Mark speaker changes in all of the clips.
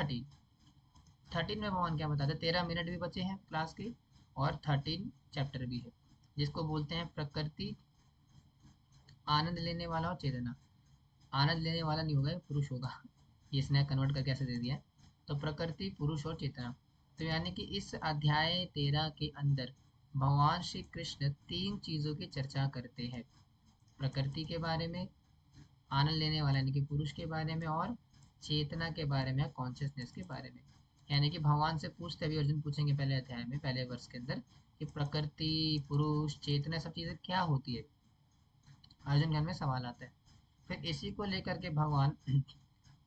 Speaker 1: 13 में भगवान क्या बताते हैं, 13 मिनट भी बचे हैं क्लास के और 13 चैप्टर भी है, जिसको बोलते हैं प्रकृति, आनंद लेने वाला और चेतना। आनंद लेने वाला नहीं होगा, ये पुरुष होगा, ये इसने कन्वर्ट करके ऐसे दे दिया है। तो प्रकृति, पुरुष और चेतना। तो यानी कि इस अध्याय 13 के अंदर भगवान श्री कृष्ण तीन चीजों की चर्चा करते हैं, प्रकृति के बारे में, आनंद लेने वाला यानी कि पुरुष के बारे में, और चेतना के बारे में, कॉन्शियसनेस के बारे में। यानी कि भगवान से पूछते, अभी अर्जुन पूछेंगे पहले अध्याय में, पहले वर्ष के अंदर, कि प्रकृति, पुरुष, चेतना, सब चीजें क्या होती है। अर्जुन के मन में सवाल आता है। फिर इसी को लेकर के भगवान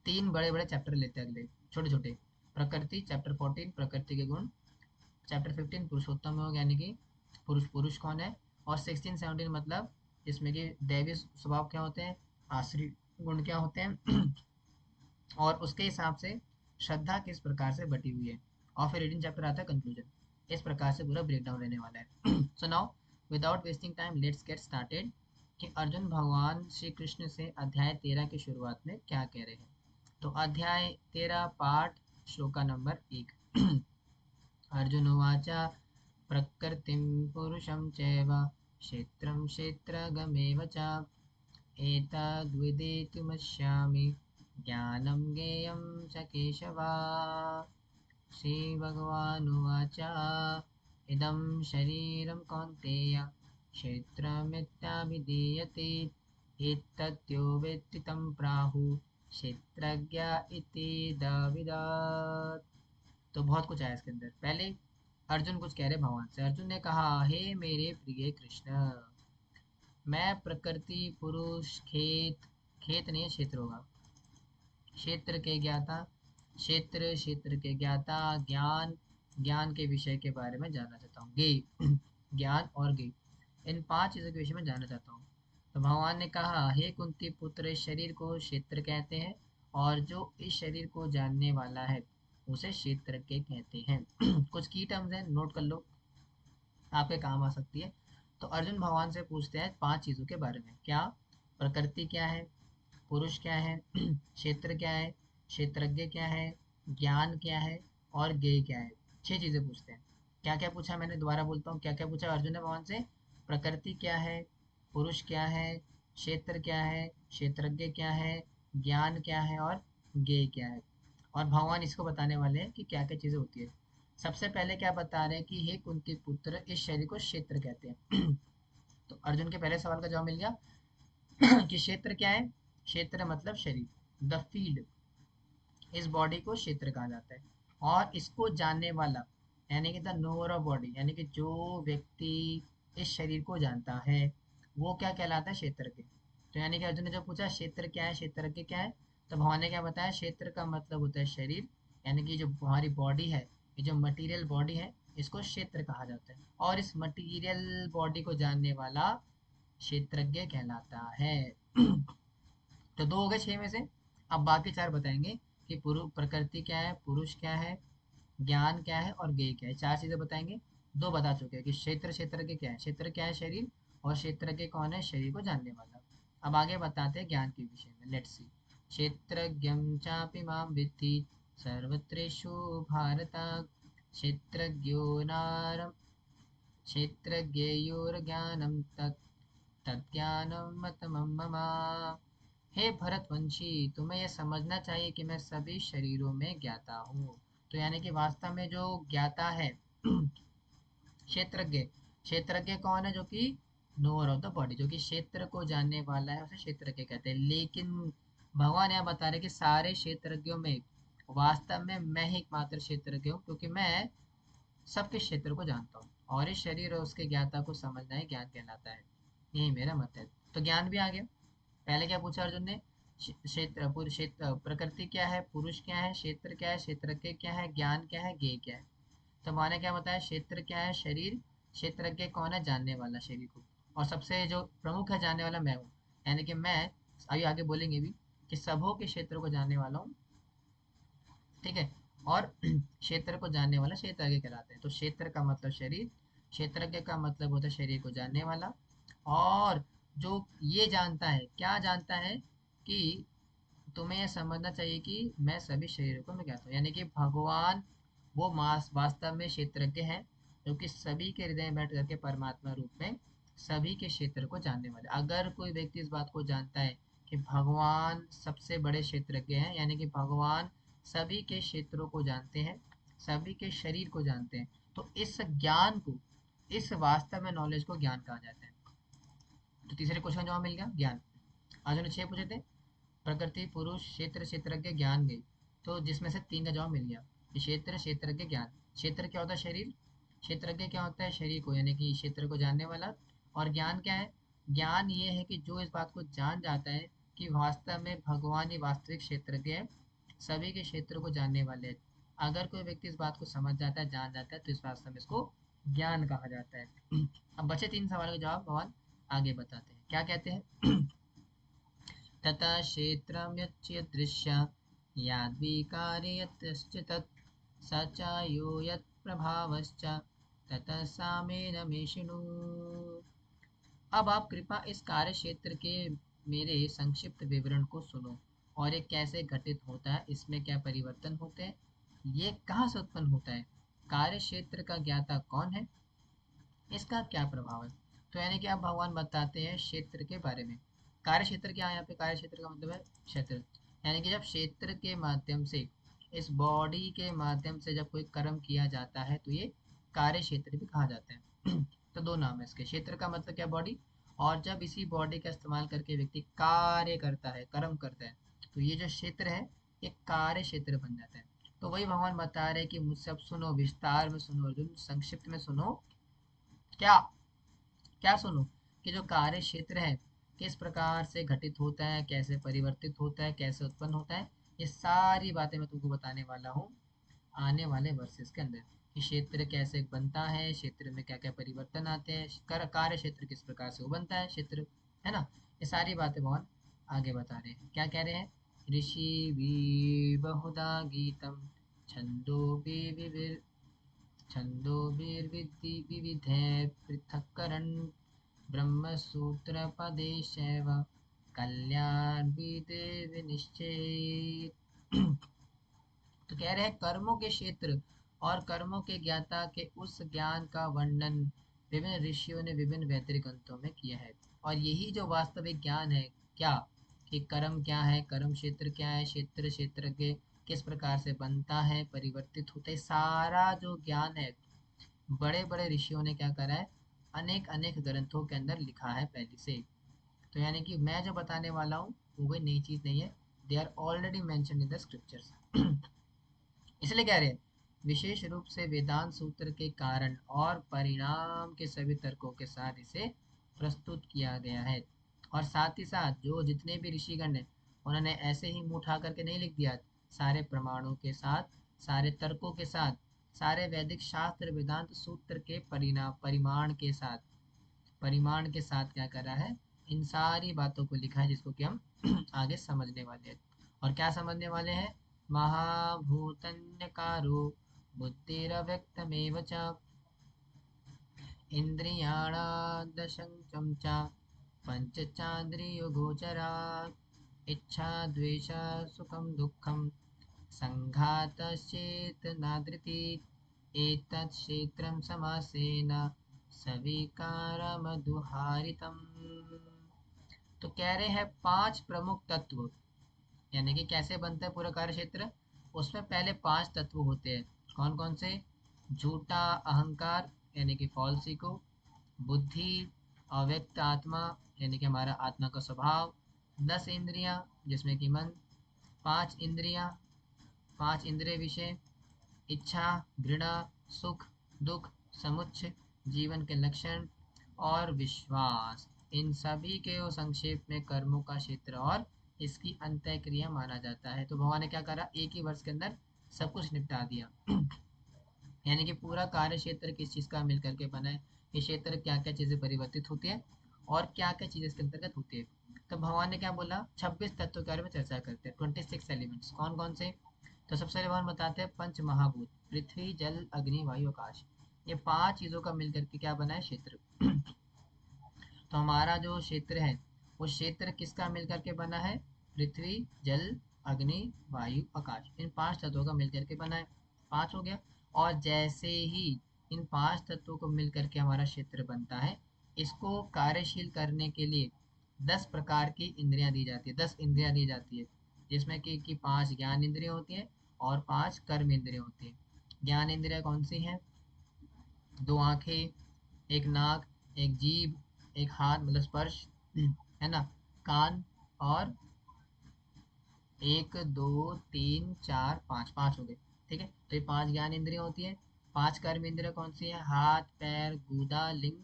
Speaker 1: तीन बड़े बड़े चैप्टर लेते हैं, अगले छोटे छोटे। प्रकृति चैप्टर 14, प्रकृति के गुण। चैप्टर 15 पुरुषोत्तम योग, यानी कि पुरुष, पुरुष कौन है। और 16 17 मतलब जिसमें कि दैवी स्वभाव क्या होते हैं, आश्री गुण क्या होते हैं और उसके हिसाब से श्रद्धा किस प्रकार से बटी हुई है। और फिर 18 चैप्टर आता है कंक्लूजन। इस प्रकार से पूरा ब्रेक डाउन रहने वाला है। So now without wasting time let's get started, कि अर्जुन भगवान श्री कृष्ण से अध्याय 13 की शुरुआत में क्या कह रहे हैं। तो अध्याय 13 पाठ श्लोका नंबर 1। अर्जुन उवाच प्रकृतिं पुरुषं चैव क्षेत्रं क्षेत्रगमेव च एतद्विदितुमिच्छामि ज्ञानं ज्ञेयं च केशव। श्रीभगवानुवाच इदं शरीरं कौन्तेय क्षेत्रमित्याभिधीयते एतद्यो वेत्ति तं प्राहुः क्षेत्रज्ञ इति तद्विदात्। तो बहुत कुछ आया इसके अंदर। पहले अर्जुन कुछ कह रहे भगवान से। अर्जुन ने कहा, हे मेरे प्रिय कृष्ण, मैं प्रकृति, पुरुष, खेत, खेत नहीं क्षेत्र होगा, क्षेत्र के ज्ञाता, क्षेत्र, क्षेत्र के ज्ञाता, ज्ञान, ज्ञान के विषय के बारे में जानना चाहता हूँ, ज्ञेय, ज्ञान और ज्ञेय, इन पांच चीजों के विषय में जानना चाहता हूँ। तो भगवान ने कहा, हे कुंती पुत्र, इस शरीर को क्षेत्र कहते हैं और जो इस शरीर को जानने वाला है उसे क्षेत्र के कहते हैं। कुछ की टर्म्स हैं, नोट कर लो, आपके काम आ सकती है। तो अर्जुन भगवान से पूछते हैं पांच चीजों के बारे में। क्या? प्रकृति क्या है, पुरुष क्या है, क्षेत्र क्या है, क्षेत्रज्ञ क्या है, ज्ञान क्या है और ज्ञेय क्या है। छह चीजें पूछते हैं। क्या क्या पूछा, मैंने दोबारा बोलता हूँ, क्या क्या पूछा अर्जुन ने भगवान से। प्रकृति क्या है, पुरुष क्या है, क्षेत्र क्या है, क्षेत्रज्ञ क्या है, ज्ञान क्या है और ज्ञेय क्या है। और भगवान इसको बताने वाले हैं कि क्या क्या चीजें होती है। सबसे पहले क्या बता रहे हैं कि हे कुंती पुत्र, इस शरीर को क्षेत्र कहते हैं। तो अर्जुन के पहले सवाल का जवाब मिल गया कि क्षेत्र क्या है। क्षेत्र मतलब शरीर, द फील्ड, इस बॉडी को क्षेत्र कहा जाता है। और इसको जानने वाला यानी कि द नोअर ऑफ बॉडी, यानी कि जो व्यक्ति इस शरीर को जानता है वो क्या कहलाता है, क्षेत्र के। तो यानी कि अर्जुन ने जो पूछा क्षेत्र क्या है, क्षेत्र के क्या है, तो भगवान ने क्या बताया, क्षेत्र का मतलब होता है शरीर, यानी कि जो हमारी बॉडी है, ये जो मटेरियल बॉडी है, इसको क्षेत्र कहा जाता है। और इस मटेरियल बॉडी को जानने वाला क्षेत्रज्ञ कहलाता है। तो दो हो गए छह में से। अब बाकी चार बताएंगे कि प्रकृति क्या है, पुरुष क्या है, ज्ञान क्या है और ज्ञेय क्या है। चार चीजें बताएंगे। दो बता चुके हैं कि क्षेत्र, क्षेत्र के क्या है, क्षेत्र क्या है शरीर, और क्षेत्र के कौन है, शरीर को जानने वाला। अब आगे बताते हैं ज्ञान के विषय में। Let's see. क्षेत्रज्ञं चापि मां विद्धि सर्वत्रेषु भारत, क्षेत्रज्ञो नारं क्षेत्रज्ञयोर्ज्ञानं तज्ज्ञानं मतमं मम। हे भरतवंशी, तुम्हें यह समझना चाहिए कि मैं सभी शरीरों में ज्ञाता हूँ। तो यानी कि वास्तव में जो ज्ञाता है क्षेत्रज्ञ, क्षेत्रज्ञ कौन है, जो कि नोअर ऑफ द बॉडी, जो कि क्षेत्र को जानने वाला है, उसे क्षेत्रज्ञ कहते हैं। लेकिन भगवान यहाँ बता रहे कि सारे क्षेत्रज्ञों में वास्तव में मैं ही एकमात्र क्षेत्रज्ञ हूँ, क्योंकि मैं सबके क्षेत्र को जानता हूँ और इस शरीर और उसके ज्ञाता को समझना ही ज्ञान कहलाता है। यही मेरा मत है। तो ज्ञान भी आ गया। पहले क्या पूछा अर्जुन ने, क्षेत्र, क्षेत्र, प्रकृति क्या है, पुरुष क्या है, क्षेत्र क्या है, क्षेत्रज्ञ क्या है, ज्ञान क्या है, ज्ञेय क्या है। तो मैंने क्या बताया, क्षेत्र क्या है, शरीर, क्षेत्रज्ञ कौन है, जानने वाला शरीर को, और सबसे जो प्रमुख है जानने वाला मैं हूँ। यानी कि मैं, अभी आगे बोलेंगे भी, कि सबों के क्षेत्र को जानने वाला हूँ, ठीक है। और क्षेत्र को जानने वाला क्षेत्रज्ञ कहलाते हैं। तो क्षेत्र का मतलब शरीर, क्षेत्रज्ञ का मतलब होता है शरीर को जानने वाला। और जो ये जानता है, क्या जानता है, कि तुम्हें यह समझना चाहिए कि मैं सभी शरीरों को मैं कहता हूँ, यानी कि भगवान वो मास वास्तव में क्षेत्रज्ञ हैं, जो कि सभी के हृदय में बैठ करके परमात्मा रूप में सभी के क्षेत्र को जानने वाले। अगर कोई व्यक्ति इस बात को जानता है कि भगवान सबसे बड़े क्षेत्रज्ञ हैं, यानी कि भगवान सभी के क्षेत्रों को जानते हैं, सभी के शरीर को जानते हैं, तो इस ज्ञान को, इस वास्तव में नॉलेज को ज्ञान कहा जाता है। तो तीसरे क्वेश्चन का जवाब मिल गया, ज्ञान। आज उन्होंने 6 पूछे थे, प्रकृति, पुरुष, क्षेत्र, क्षेत्रज्ञ, ज्ञान गई, तो जिसमें से 3 का जवाब मिल गया। कि क्षेत्र, क्षेत्रज्ञ, ज्ञान। क्षेत्र क्या होता है? शरीर। क्षेत्रज्ञ क्या होता है? शरीर को, यानी कि क्षेत्र को जानने वाला। और ज्ञान क्या है? ज्ञान ये है कि जो इस बात को जान जाता है कि वास्तव में भगवान ही वास्तविक क्षेत्रज्ञ है, सभी के क्षेत्र को जानने वाले हैं। अगर कोई व्यक्ति इस बात को समझ जाता है, जान जाता है, तो इस वास्तव में इसको ज्ञान कहा जाता है। अब बचे 3 सवालों के जवाब भगवान आगे बताते हैं। क्या कहते हैं? तथा क्षेत्रं यच्चिदृश्य याद्विकारे यतश्च तत् स च यो यत्प्रभावश्च ततः सामेन मे शृणु। अब आप कृपया इस कार्य क्षेत्र के मेरे संक्षिप्त विवरण को सुनो, और ये कैसे घटित होता है, इसमें क्या परिवर्तन होते हैं, ये कहाँ से उत्पन्न होता है, कार्य क्षेत्र का ज्ञाता कौन है, इसका क्या प्रभाव है। तो यानी कि अब भगवान बताते हैं क्षेत्र के बारे में। कार्य क्षेत्र क्या है? यहाँ पे कार्य क्षेत्र का मतलब है क्षेत्र, यानी कि जब क्षेत्र के माध्यम से, इस बॉडी के माध्यम से जब कोई कर्म किया जाता है, तो ये कार्य क्षेत्र भी कहा जाता है। तो दो नाम है इसके, क्षेत्र का मतलब क्या? बॉडी। और जब इसी बॉडी का इस्तेमाल करके व्यक्ति कार्य करता है, कर्म करता है, तो ये जो क्षेत्र है, ये कार्य क्षेत्र बन जाता है। तो वही भगवान बता रहे हैं कि मुझसे अब सुनो, विस्तार में सुनो अर्जुन, संक्षिप्त में सुनो। क्या? क्या सुनो? कि जो कार्य क्षेत्र है किस प्रकार से घटित होता है, कैसे परिवर्तित होता है, कैसे उत्पन्न होता है, ये सारी बातें मैं तुमको बताने वाला हूँ आने वाले वर्सेस के अंदर। कि क्षेत्र कैसे बनता है, क्षेत्र में क्या क्या परिवर्तन आते हैं, कार्य क्षेत्र किस प्रकार से वो बनता है क्षेत्र, है ना। ये सारी बातें भगवान आगे बता रहे हैं। क्या कह रहे हैं? ऋषि भी बहुधा गीतम छंदोभिर्विविध छन्दोभिर्विधि विविधैः पृथक्करन् ब्रह्मसूत्रपदेशैव कल्याणविधिर्विनिश्चयेत्। तो कह रहे हैं कर्मों के क्षेत्र और कर्मों के ज्ञाता के उस ज्ञान का वर्णन विभिन्न ऋषियों ने विभिन्न वैतरिक ग्रंथों में किया है। और यही जो वास्तविक ज्ञान है, क्या? कि कर्म क्या है, कर्म क्षेत्र क्या है, क्षेत्र क्षेत्रज्ञ किस प्रकार से बनता है, परिवर्तित होता है, सारा जो ज्ञान है बड़े बड़े ऋषियों ने क्या करा है, अनेक अनेक ग्रंथों के अंदर लिखा है पहले से। तो यानी कि मैं जो बताने वाला हूँ वो कोई नई चीज नहीं है, they are already mention in the scriptures. इसलिए कह रहे हैं विशेष रूप से वेदांत सूत्र के कारण और परिणाम के सभी तर्कों के साथ इसे प्रस्तुत किया गया है। और साथ ही साथ जो जितने भी ऋषिगण हैं, उन्होंने ऐसे ही मुंह उठा करके नहीं लिख दिया, सारे प्रमाणों के साथ, सारे तर्कों के साथ, सारे वैदिक शास्त्र वेदांत सूत्र के परिणाम परिमाण के साथ, परिमाण के साथ क्या करा है, इन सारी बातों को लिखा है, जिसको कि हम आगे समझने वाले हैं। और क्या समझने वाले हैं? महाभूतन्यकारो बुद्धिरव्यक्तमेव च इन्द्रियाणादशंचं च पञ्चचान्द्रियगोचरात् इच्छा द्वेष सुखं दुःखं सङ्घातश्चेतनाधृति एतत् क्षेत्रं समासेन सविकारमधुहारितम्। तो कह रहे हैं 5 प्रमुख तत्व, यानी कि कैसे बनता है पूरा कार्य क्षेत्र। उसमें पहले 5 तत्व होते हैं। कौन कौन से? झूठा अहंकार, यानी कि फॉल्स ईगो, बुद्धि, अव्यक्त आत्मा, यानी कि हमारा आत्मा का स्वभाव, 10 इंद्रियां, जिसमें कि मन, 5 इंद्रियां, 5 इंद्रिय विषय, इच्छा, घृणा, सुख, दुख, समुच्चय, जीवन के लक्षण और विश्वास। इन सभी के वो संक्षेप में कर्मों का क्षेत्र और इसकी अंतः क्रिया माना जाता है। तो भगवान ने क्या करा, एक ही वर्ष के अंदर सब कुछ निपटा दिया। यानी कि पूरा कार्य क्षेत्र किस चीज़ का मिलकर के बना है, ये क्षेत्र क्या क्या चीज़ें परिवर्तित होती है और क्या क्या चीज़ें इसके अंतर्गत होती है। तो भगवान ने क्या बोला, 26 तत्वों के बारे में चर्चा करते हैं, 26 एलिमेंट्स। कौन कौन से? तो सबसे पहले भगवान बताते हैं पंच महाभूत, पृथ्वी जल अग्नि वायु आकाश। ये 5 चीज़ों का मिलकर के क्या बना है, क्षेत्र। तो हमारा जो क्षेत्र है, वो क्षेत्र किसका मिलकर के बना है? पृथ्वी, जल, अग्नि, वायु, आकाश, इन 5 तत्वों का मिलकर के बना है। 5 हो गया। और जैसे ही इन 5 तत्वों को मिलकर के हमारा क्षेत्र बनता है, इसको कार्यशील करने के लिए 10 प्रकार की इंद्रियां दी जाती है, 10 इंद्रियां दी जाती है, जिसमें कि 5 ज्ञान इंद्रियां होती हैं और 5 कर्म इंद्रियां होती हैं। ज्ञान इंद्रियां कौन सी हैं? 2 आंखें, एक नाक, एक जीभ, एक हाथ मतलब स्पर्श, है ना, कान, और 1 2 3 4 5, 5 हो गए। ठीक है, तो ये 5 ज्ञान इंद्रियां होती है। 5 कर्म इंद्रिया कौन सी है? हाथ, पैर, गूदा, लिंग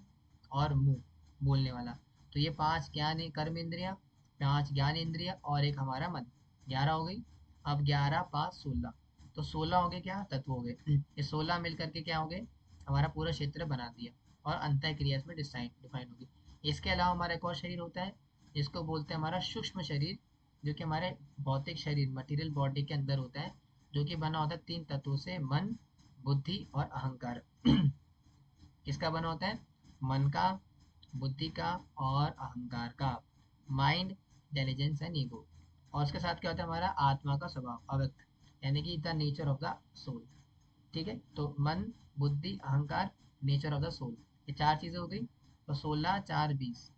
Speaker 1: और मुंह, बोलने वाला। तो ये 5 ज्ञान कर्म इंद्रिया, 5 ज्ञान इंद्रिया और एक हमारा मन, 11 हो गई। अब 11 5 16, तो 16 हो गए क्या? तत्व हो गए। ये 16 मिलकर के क्या हो गए? हमारा पूरा क्षेत्र बना दिया, और अंतः क्रिया इसमें डिफाइन होगी। इसके अलावा हमारा एक और शरीर होता है, जिसको बोलते हैं हमारा सूक्ष्म शरीर, जो कि हमारे भौतिक शरीर मटेरियल बॉडी के अंदर होता है, जो कि बना होता है 3 तत्वों से, मन, बुद्धि और अहंकार। किसका बना होता है? मन का, बुद्धि का और अहंकार का। Mind, intelligence and ego. और उसके साथ क्या होता है? हमारा आत्मा का स्वभाव, अव्यक्त, यानी कि the nature of the soul. ठीक है, तो मन, बुद्धि, अहंकार, नेचर ऑफ द सोल, ये 4 चीजें हो गई। तो 16 4 20।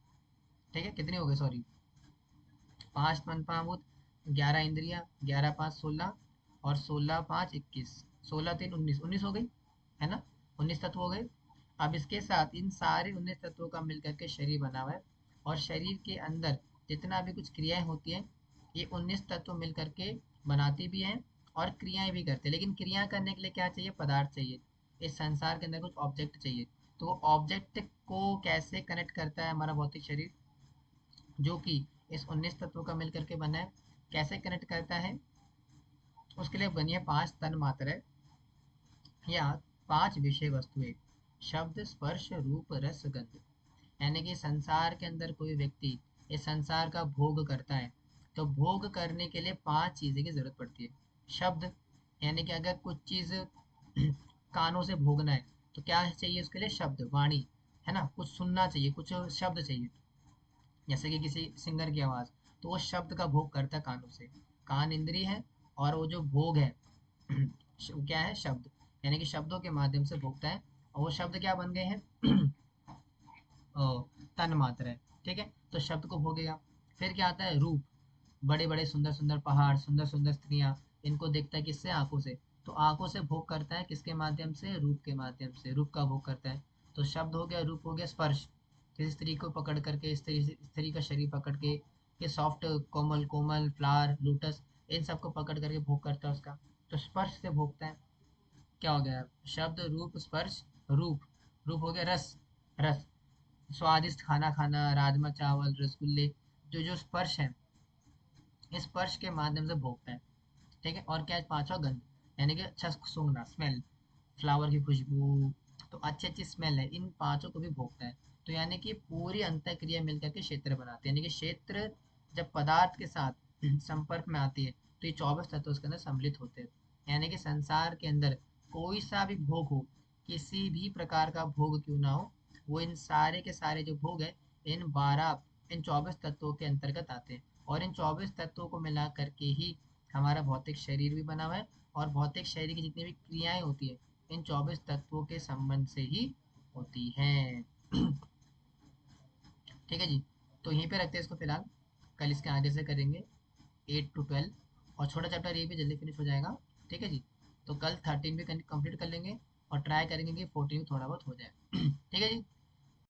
Speaker 1: ठीक है, कितनी हो गई? सॉरी, 5 पंचामृत, 11 इंद्रिया, 11 5 16, और 16 5 21, 16 3 19, 19 हो गई, है ना? 19 तत्व हो गए। अब इसके साथ इन सारे 19 तत्वों का मिलकर के शरीर बना हुआ है, और शरीर के अंदर जितना भी कुछ क्रियाएं होती हैं, ये 19 तत्व मिलकर के बनाती भी हैं और क्रियाएं भी करते हैं। लेकिन क्रिया करने के लिए क्या चाहिए? पदार्थ चाहिए। इस संसार के अंदर कुछ ऑब्जेक्ट चाहिए। तो वो ऑब्जेक्ट को कैसे कनेक्ट करता है हमारा भौतिक शरीर, जो कि इस 19 तत्वों का मिलकर के बना है? कैसे कनेक्ट करता है? उसके लिए बनी है 5 तन मात्रा, या 5 विषय वस्तुएं: शब्द, स्पर्श, रूप, रस, गंध। यानी कि संसार के अंदर कोई व्यक्ति इस संसार का भोग करता है, तो भोग करने के लिए 5 चीजें की जरूरत पड़ती है। शब्द, यानी कि अगर कुछ चीज कानों से भोगना है, तो क्या चाहिए उसके लिए? शब्द, वाणी, है ना, कुछ सुनना चाहिए, कुछ शब्द चाहिए, जैसे कि किसी सिंगर की आवाज। तो वो शब्द का भोग करता है कानों से, कान इंद्री है, और वो जो भोग है वो क्या है? शब्द, यानी कि शब्दों के माध्यम से भोगता है। और वो शब्द क्या बन गए हैं? ओ, तन मात्र है। ठीक है, तो शब्द को भोगेगा। फिर क्या आता है? रूप, बड़े बड़े सुंदर सुंदर पहाड़, सुंदर सुंदर स्त्रियां, इनको देखता है किससे? आंखों से। तो आंखों से भोग करता है, किसके माध्यम से? रूप के माध्यम से, रूप का भोग करता है। तो शब्द हो गया, रूप हो गया, स्पर्श, किसी स्त्री को पकड़ करके, स्त्री का शरीर पकड़ के, कि सॉफ्ट, कोमल कोमल फ्लावर, लोटस, इन सबको पकड़ करके भोग करता है उसका। तो स्पर्श से भोगता है। क्या हो गया? शब्द, रूप, स्पर्श, रूप। रूप हो गया रस, रस, स्वादिष्ट खाना खाना, राजमा चावल, रसगुल्ले, जो जो स्पर्श है, इस स्पर्श के माध्यम से भोगता है। ठीक है, और क्या है? 5वां गंध, यानी कि अच्छा सूंघना, स्मेल, फ्लावर की खुशबू, तो अच्छी अच्छी स्मेल है, इन 5 को भी भोगता है। तो यानी कि पूरी अंतः क्रिया मिलकर के क्षेत्र बनाते हैं। यानी कि क्षेत्र जब पदार्थ के साथ संपर्क में आती है, तो ये 24 तत्व उसके अंदर सम्मिलित होते हैं। यानी कि संसार के अंदर कोई सा भी भोग हो, किसी भी प्रकार का भोग क्यों ना हो, वो इन सारे के सारे जो भोग है, इन 24 तत्वों के अंतर्गत आते हैं। और इन 24 तत्वों को मिला करके ही हमारा भौतिक शरीर भी बना हुआ है, और भौतिक शरीर की जितनी भी क्रियाएं होती है, इन 24 तत्वों के संबंध से ही होती हैं। ठीक है जी, तो यहीं पे रखते हैं इसको फिलहाल, कल इसके आगे से करेंगे 8 to 12, और छोटा चैप्टर ये भी जल्दी फिनिश हो जाएगा। ठीक है जी, तो कल 13 भी कंप्लीट कर लेंगे, और ट्राई करेंगे कि 14 भी थोड़ा बहुत हो जाए। ठीक है जी।